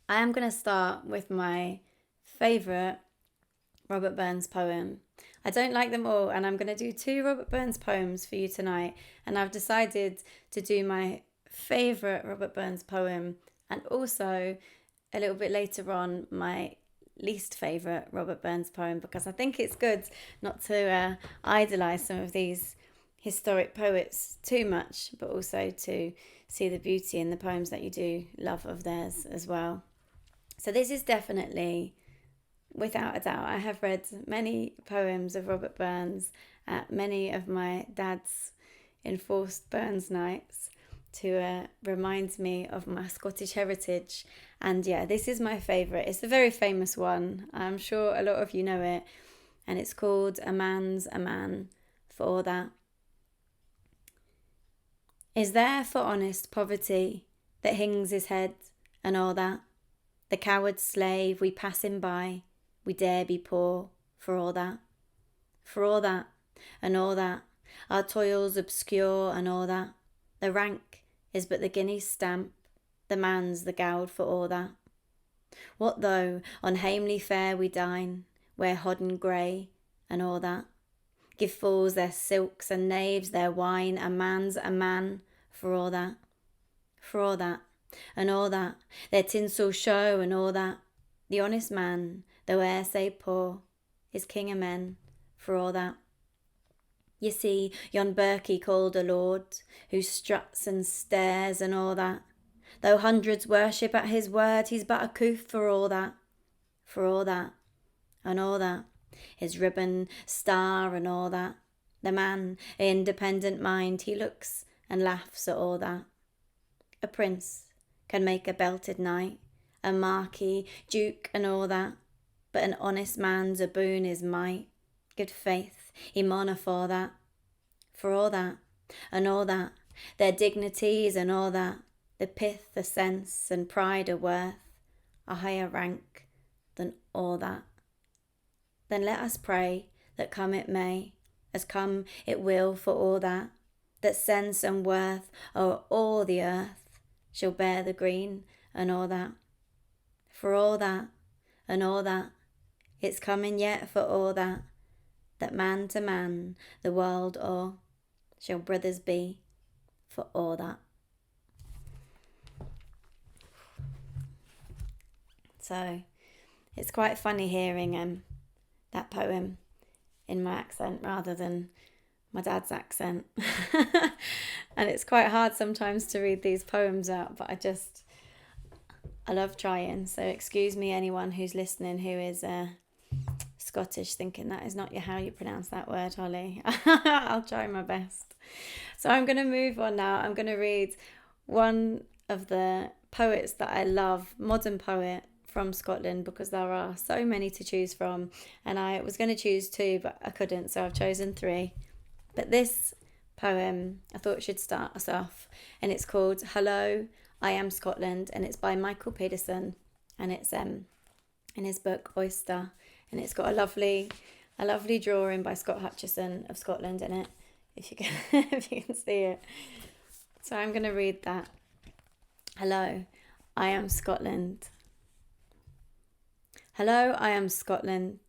I am going to start with my favourite Robert Burns poem. I don't like them all, and I'm going to do 2 Robert Burns poems for you tonight. And I've decided to do my favourite Robert Burns poem and also a little bit later on my least favourite Robert Burns poem, because I think it's good not to idolise some of these historic poets too much, but also to see the beauty in the poems that you do love of theirs as well. So this is definitely, without a doubt, I have read many poems of Robert Burns at many of my dad's enforced Burns nights to remind me of my Scottish heritage. And yeah, this is my favourite. It's a very famous one. I'm sure a lot of you know it. And it's called A Man's a Man for All That. Is there for honest poverty that hings his head and all that? The coward slave we pass him by, we dare be poor for all that. For all that, and all that, our toils obscure and all that. The rank is but the guinea's stamp, the man's the gowd for all that. What though on hamely fare we dine, wear hodden grey and all that? Give fools their silks and knaves their wine, a man's a man for all that. For all that, and all that, their tinsel show and all that. The honest man, though e'er say poor, is king o' men for all that. Ye see yon Berkey called a lord, who struts and stares and all that. Though hundreds worship at his word, he's but a coof for all that. For all that, and all that, his ribbon, star and all that. The man, independent mind, he looks and laughs at all that. A prince can make a belted knight, a marquis, duke and all that. But an honest man's a boon is might. Good faith, he mauna for that. For all that, and all that, their dignities and all that, the pith, the sense and pride are worth a higher rank than all that. Then let us pray that come it may, as come it will for all that, that sense and worth o'er all the earth shall bear the green and all that. For all that, and all that, it's coming yet for all that, that man to man the world o'er shall brothers be for all that. So it's quite funny hearing that poem in my accent rather than my dad's accent. And it's quite hard sometimes to read these poems out, but I love trying. So excuse me anyone who's listening who is Scottish, thinking that is not how you pronounce that word, Hollie. I'll try my best. So I'm going to move on now. I'm going to read one of the poets that I love, modern poet from Scotland, because there are so many to choose from, and I was going to choose 2 but I couldn't, so I've chosen 3. But this poem I thought should start us off, and it's called Hello, I Am Scotland, and it's by Michael Peterson, and it's in his book Oyster, and it's got a lovely drawing by Scott Hutchison of Scotland in it, if you can if you can see it. So I'm going to read that. Hello, I am Scotland. Hello, I am Scotland,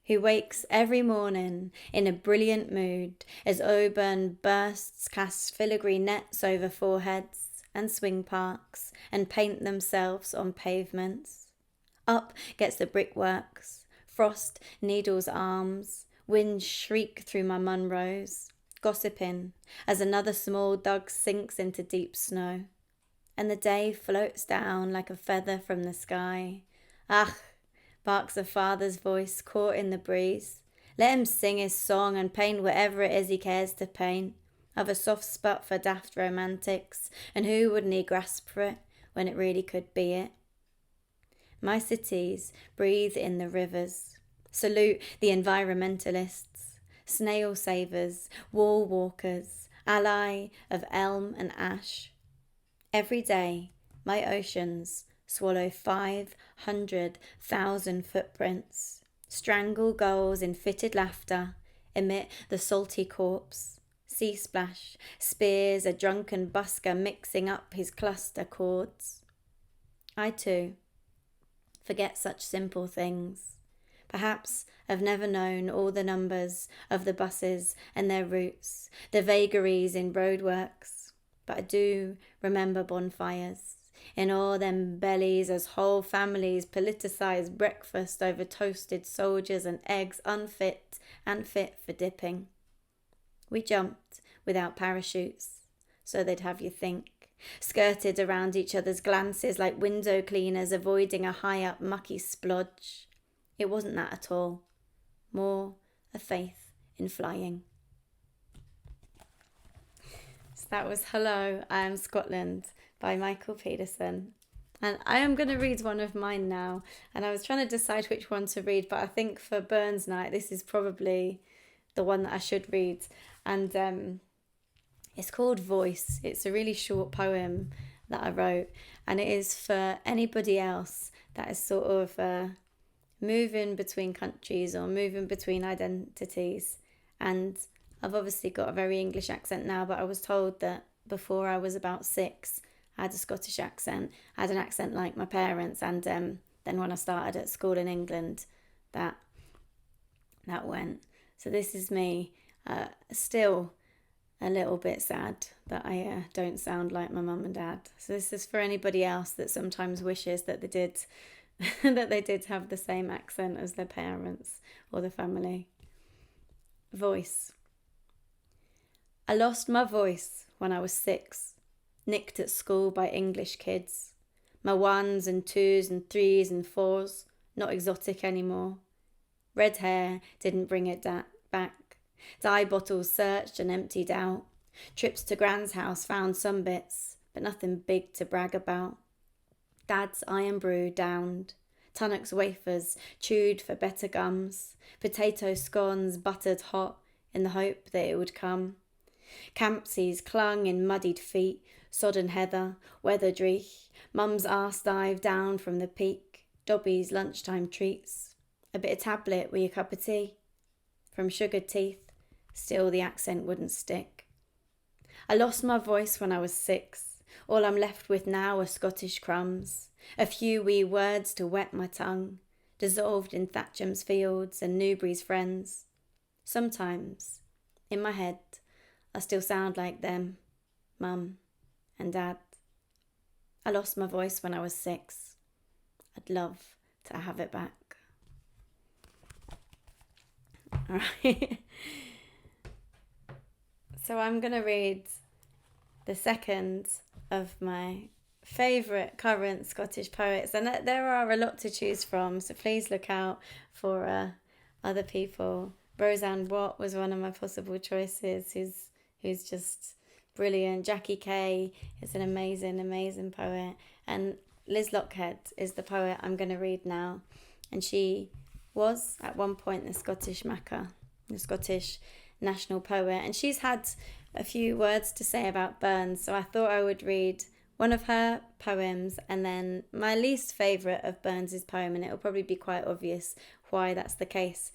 who wakes every morning in a brilliant mood as Auburn bursts cast filigree nets over foreheads and swing parks and paint themselves on pavements. Up gets the brickworks, frost needles arms, winds shriek through my Munros, gossiping as another small dug sinks into deep snow, and the day floats down like a feather from the sky. Ach, barks a father's voice caught in the breeze. Let him sing his song and paint whatever it is he cares to paint. I've a soft spot for daft romantics, and who wouldn't he grasp for it when it really could be it? My cities breathe in the rivers, salute the environmentalists, snail savers, wall walkers, ally of elm and ash. Every day, my oceans swallow 500,000 footprints, strangle gulls in fitted laughter, emit the salty corpse, sea splash, spears a drunken busker mixing up his cluster chords. I too Forget such simple things. Perhaps I've never known all the numbers of the buses and their routes, the vagaries in roadworks, but I do remember bonfires in all them bellies as whole families politicised breakfast over toasted soldiers and eggs unfit and fit for dipping. We jumped without parachutes, so they'd have you think, skirted around each other's glances like window cleaners avoiding a high-up mucky splodge. It wasn't that at all. More a faith in flying. So that was Hello, I Am Scotland by Michael Peterson. And I am going to read one of mine now. And I was trying to decide which one to read, but I think for Burns Night, this is probably the one that I should read. And it's called Voice. It's a really short poem that I wrote. And it is for anybody else that is sort of moving between countries or moving between identities. And I've obviously got a very English accent now, but I was told that before I was about 6, I had a Scottish accent. I had an accent like my parents, and then when I started at school in England, that went. So this is me, still a little bit sad that I don't sound like my mum and dad. So this is for anybody else that sometimes wishes that they did that they did have the same accent as their parents or the family. Voice. I lost my voice when I was 6, nicked at school by English kids. My 1s and 2s and 3s and 4s, not exotic anymore. Red hair didn't bring it back. Dye bottles searched and emptied out. Trips to Gran's house found some bits, but nothing big to brag about. Dad's iron brew downed. Tunnock's wafers chewed for better gums. Potato scones buttered hot in the hope that it would come. Campsies clung in muddied feet, sodden heather, weather dreich. Mum's arse dive down from the peak. Dobby's lunchtime treats. A bit of tablet with your cup of tea. From sugared teeth, still the accent wouldn't stick. I lost my voice when I was 6. All I'm left with now are Scottish crumbs. A few wee words to wet my tongue, dissolved in Thatcham's fields and Newbury's friends. Sometimes, in my head, I still sound like them, Mum and Dad. I lost my voice when I was 6. I'd love to have it back. All right. So I'm going to read the second of my favourite current Scottish poets, and there are a lot to choose from, so please look out for other people. Roseanne Watt was one of my possible choices, who's just brilliant. Jackie Kay is an amazing poet, and Liz Lochhead is the poet I'm going to read now, and she was at one point the Scottish Macca, the Scottish national poet, and she's had a few words to say about Burns, so I thought I would read one of her poems and then my least favourite of Burns's poem, and it'll probably be quite obvious why that's the case.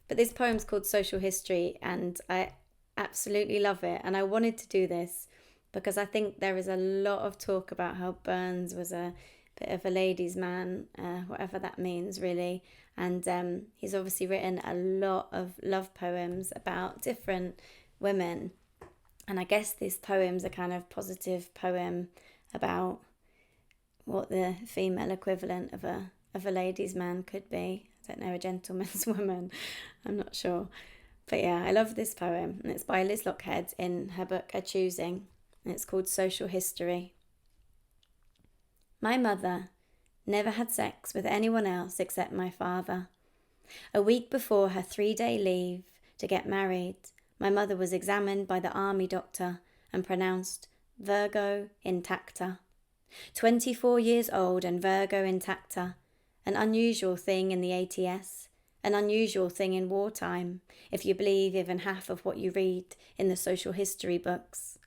But this poem's called Social History, and I absolutely love it, and I wanted to do this because I think there is a lot of talk about how Burns was a bit of a ladies' man, whatever that means really, and he's obviously written a lot of love poems about different women. And I guess this poem's a kind of positive poem about what the female equivalent of a ladies' man could be. I don't know, a gentleman's woman. I'm not sure. But yeah, I love this poem. And it's by Liz Lochhead in her book Her Choosing. And it's called Social History. My mother never had sex with anyone else except my father. A week before her 3-day leave to get married, my mother was examined by the army doctor and pronounced Virgo intacta. 24 years old and Virgo intacta, an unusual thing in the ATS, an unusual thing in wartime, if you believe even half of what you read in the social history books.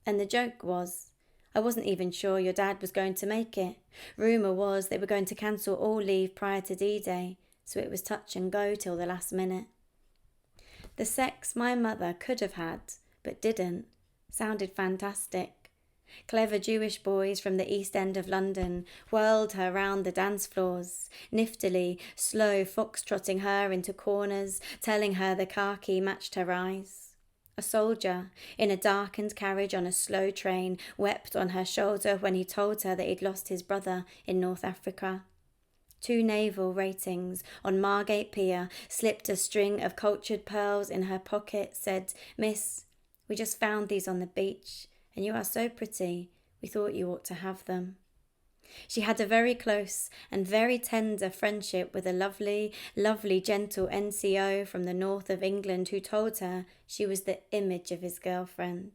And the joke was, I wasn't even sure your dad was going to make it. Rumour was they were going to cancel all leave prior to D-Day, so it was touch and go till the last minute. The sex my mother could have had, but didn't, sounded fantastic. Clever Jewish boys from the East End of London whirled her round the dance floors, niftily, slow fox-trotting her into corners, telling her the khaki matched her eyes. A soldier, in a darkened carriage on a slow train, wept on her shoulder when he told her that he'd lost his brother in North Africa. 2 naval ratings on Margate Pier slipped a string of cultured pearls in her pocket, said, "Miss, we just found these on the beach, and you are so pretty, we thought you ought to have them." She had a very close and very tender friendship with a lovely, lovely, gentle NCO from the north of England who told her she was the image of his girlfriend.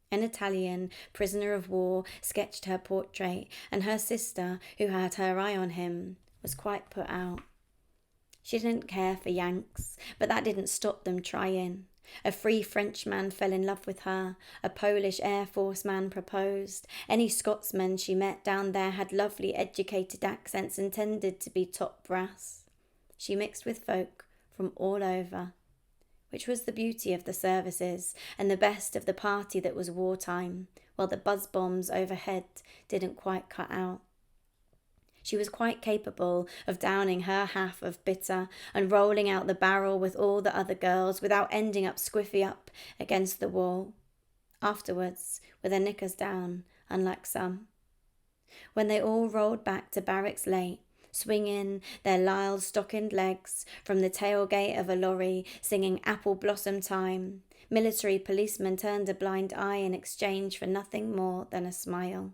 An Italian prisoner of war sketched her portrait, and her sister, who had her eye on him, was quite put out. She didn't care for Yanks, but that didn't stop them trying. A free Frenchman fell in love with her. A Polish Air Force man proposed. Any Scotsmen she met down there had lovely educated accents and tended to be top brass. She mixed with folk from all over, which was the beauty of the services and the best of the party that was wartime, while the buzz bombs overhead didn't quite cut out. She was quite capable of downing her half of bitter and rolling out the barrel with all the other girls without ending up squiffy up against the wall. Afterwards, with her knickers down, unlike some. When they all rolled back to barracks late, swinging their lisle stockinged legs from the tailgate of a lorry, singing Apple Blossom Time, military policemen turned a blind eye in exchange for nothing more than a smile.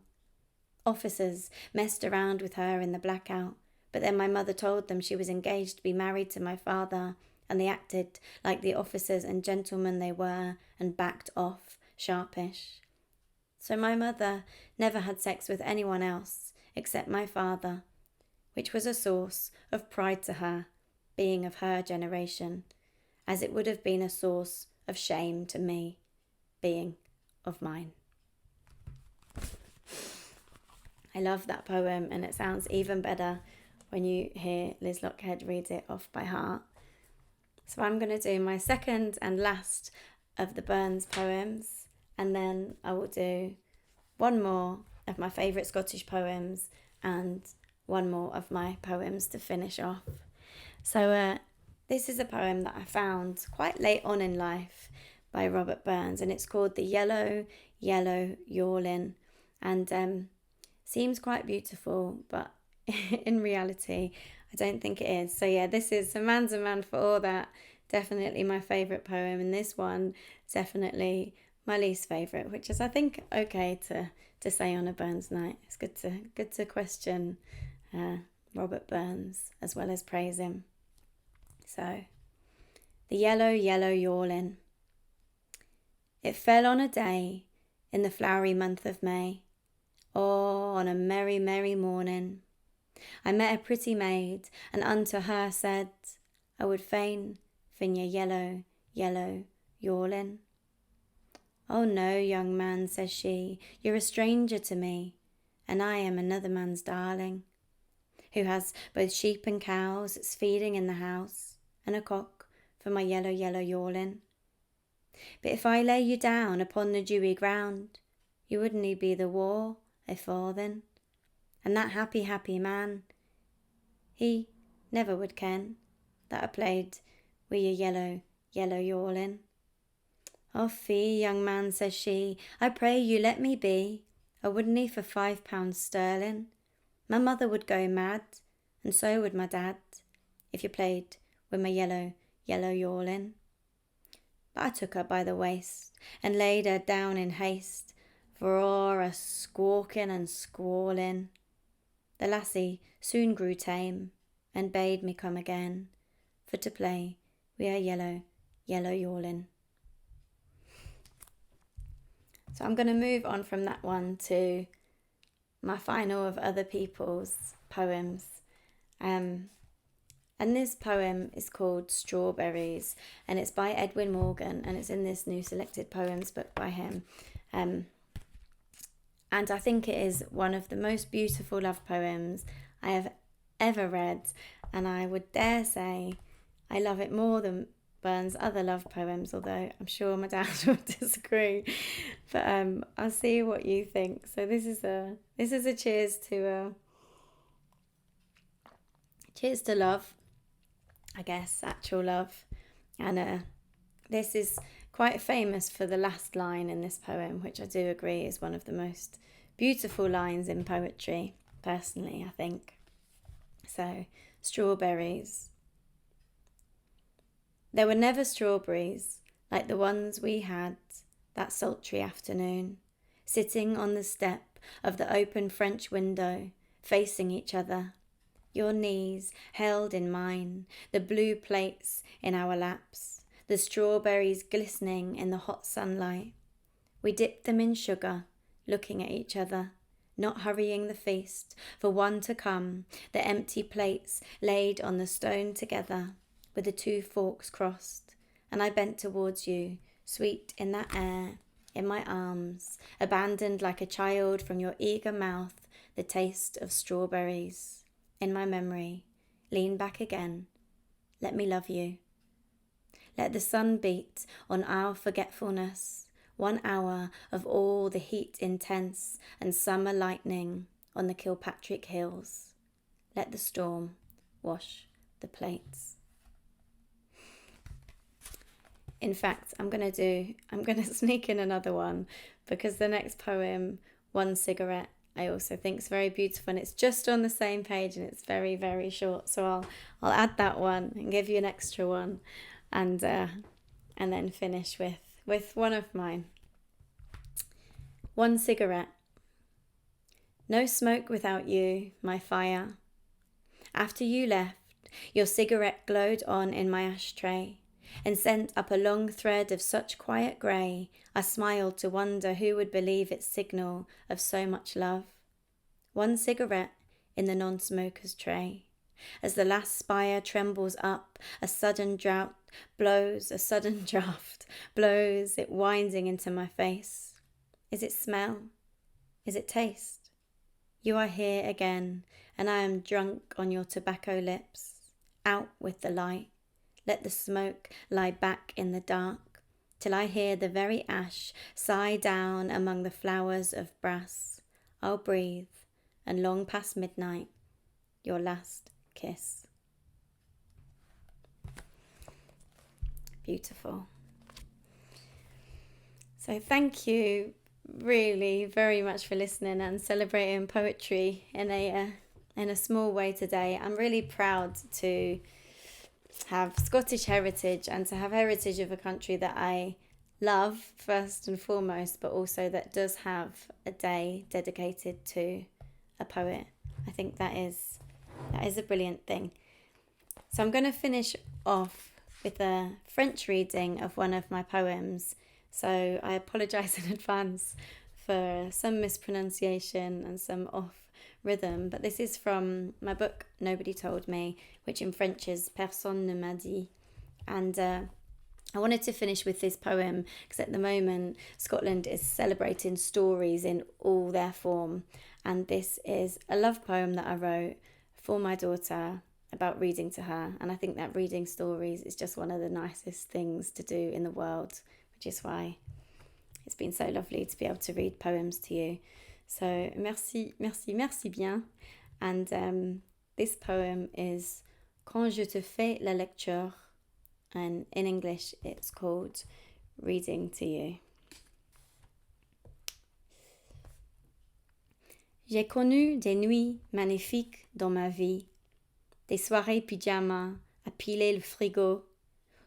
Officers messed around with her in the blackout, but then my mother told them she was engaged to be married to my father, and they acted like the officers and gentlemen they were and backed off, sharpish. So my mother never had sex with anyone else except my father, which was a source of pride to her, being of her generation, as it would have been a source of shame to me, being of mine. I love that poem, and it sounds even better when you hear Liz Lochhead read it off by heart. So I'm going to do my second and last of the Burns poems, and then I will do one more of my favourite Scottish poems and one more of my poems to finish off. So this is a poem that I found quite late on in life by Robert Burns, and it's called The Yellow, Yellow Yawlin', and seems quite beautiful, but in reality, I don't think it is. So yeah, this is A Man's a Man for All That. Definitely my favourite poem, and this one definitely my least favourite, which is, I think, okay to say on a Burns night. It's good to question Robert Burns as well as praise him. So, The Yellow, Yellow Yawlin'. It fell on a day in the flowery month of May. Oh, on a merry, merry morning, I met a pretty maid, and unto her said, I would fain fin your yellow, yellow yawlin'. Oh no, young man, says she, you're a stranger to me, and I am another man's darling, who has both sheep and cows that's feeding in the house, and a cock for my yellow, yellow yawlin'. But if I lay you down upon the dewy ground, you wouldn't be the war afore then, and that happy, happy man, he never would ken that I played wi' your yellow, yellow yawlin'. Oh fie, young man, says she, I pray you let me be. I wouldn't for £5 sterling. My mother would go mad, and so would my dad, if you played with my yellow, yellow yawlin'. But I took her by the waist, and laid her down in haste, for o'er a squawking and squalling. The lassie soon grew tame, and bade me come again, for to play wi' her yellow, yellow yawlin'. So I'm going to move on from that one to my final of other people's poems. And this poem is called Strawberries, and it's by Edwin Morgan, and it's in this new selected poems book by him. And I think it is one of the most beautiful love poems I have ever read, and I would dare say I love it more than Burns' other love poems, although I'm sure my dad would disagree. But I'll see what you think. So this is a cheers to love, I guess, actual love. And this is quite famous for the last line in this poem, which I do agree is one of the most beautiful lines in poetry, personally, I think. So, strawberries. There were never strawberries like the ones we had that sultry afternoon, sitting on the step of the open French window, facing each other, your knees held in mine, the blue plates in our laps, the strawberries glistening in the hot sunlight. We dipped them in sugar, looking at each other, not hurrying the feast, for one to come, the empty plates laid on the stone together, with the two forks crossed, and I bent towards you, sweet in that air, in my arms, abandoned like a child from your eager mouth, the taste of strawberries. In my memory, lean back again, let me love you. Let the sun beat on our forgetfulness, 1 hour of all the heat intense and summer lightning on the Kilpatrick Hills. Let the storm wash the plates. In fact, I'm going to sneak in another one, because the next poem, One Cigarette, I also think is very beautiful, and it's just on the same page and it's very, very short. So I'll add that one and give you an extra one, and then finish with one of mine. One cigarette. No smoke without you, my fire. After you left, your cigarette glowed on in my ashtray and sent up a long thread of such quiet grey, I smiled to wonder who would believe its signal of so much love. One cigarette in the non-smoker's tray. As the last spire trembles up, a sudden draft blows, it winding into my face. Is it smell? Is it taste? You are here again, and I am drunk on your tobacco lips. Out with the light. Let the smoke lie back in the dark, till I hear the very ash sigh down among the flowers of brass. I'll breathe, and long past midnight, your last kiss. Beautiful. So thank you really very much for listening and celebrating poetry in a small way today. I'm really proud to have Scottish heritage and to have heritage of a country that I love first and foremost, but also that does have a day dedicated to a poet. I think that is a brilliant thing. So I'm going to finish off with a French reading of one of my poems. So I apologise in advance for some mispronunciation and some off rhythm, but this is from my book Nobody Told Me, which in French is Personne ne m'a dit. And I wanted to finish with this poem because at the moment Scotland is celebrating stories in all their form, and this is a love poem that I wrote for my daughter about reading to her. And I think that reading stories is just one of the nicest things to do in the world, which is why it's been so lovely to be able to read poems to you. So merci bien. And this poem is Quand je te fais la lecture, and in English it's called Reading to You. J'ai connu des nuits magnifiques dans ma vie, des soirées pyjama à piler le frigo,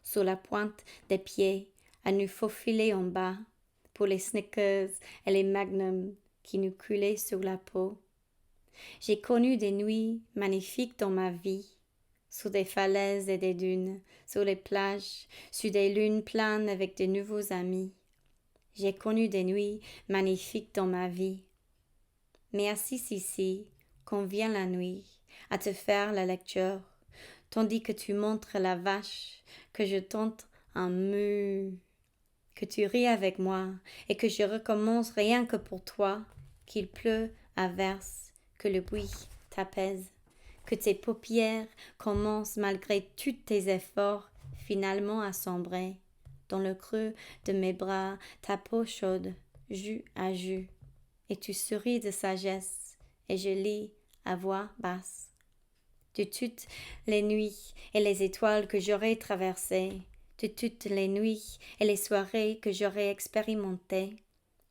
sur la pointe des pieds, à nous faufiler en bas, pour les Snickers et les Magnums qui nous coulaient sur la peau. J'ai connu des nuits magnifiques dans ma vie, sur des falaises et des dunes, sur les plages, sur des lunes planes avec de nouveaux amis. J'ai connu des nuits magnifiques dans ma vie. Mais assis ici, quand vient la nuit, à te faire la lecture, tandis que tu montres la vache, que je tente un mu, que tu ris avec moi, et que je recommence rien que pour toi, qu'il pleut à verse, que le bruit t'apaise, que tes paupières commencent malgré tous tes efforts, finalement à sombrer. Dans le creux de mes bras, ta peau chaude, jus à jus. Et tu souris de sagesse, et je lis à voix basse. De toutes les nuits et les étoiles que j'aurais traversées, de toutes les nuits et les soirées que j'aurais expérimentées,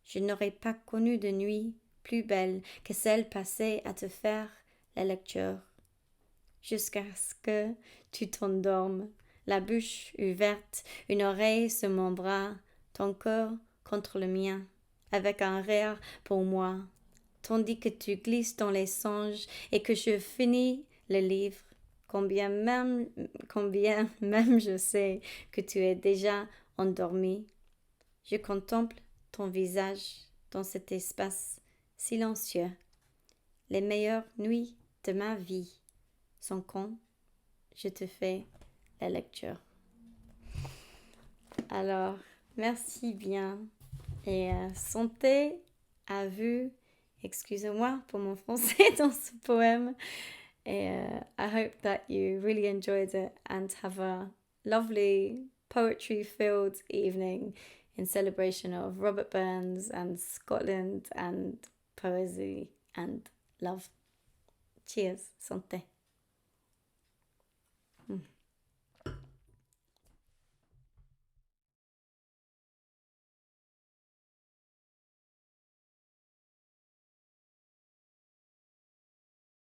je n'aurais pas connu de nuit plus belle que celle passée à te faire la lecture. Jusqu'à ce que tu t'endormes, la bouche ouverte, une oreille sur mon bras, ton corps contre le mien, avec un rire pour moi, tandis que tu glisses dans les songes et que je finis le livre, combien même je sais que tu es déjà endormi. Je contemple ton visage dans cet espace silencieux. Les meilleures nuits de ma vie sont quand je te fais la lecture. Alors, merci bien et santé à vous. Excusez-moi pour mon français dans ce poème. Et I hope that you really enjoyed it and have a lovely poetry-filled evening in celebration of Robert Burns and Scotland and poesy and love. Cheers, santé.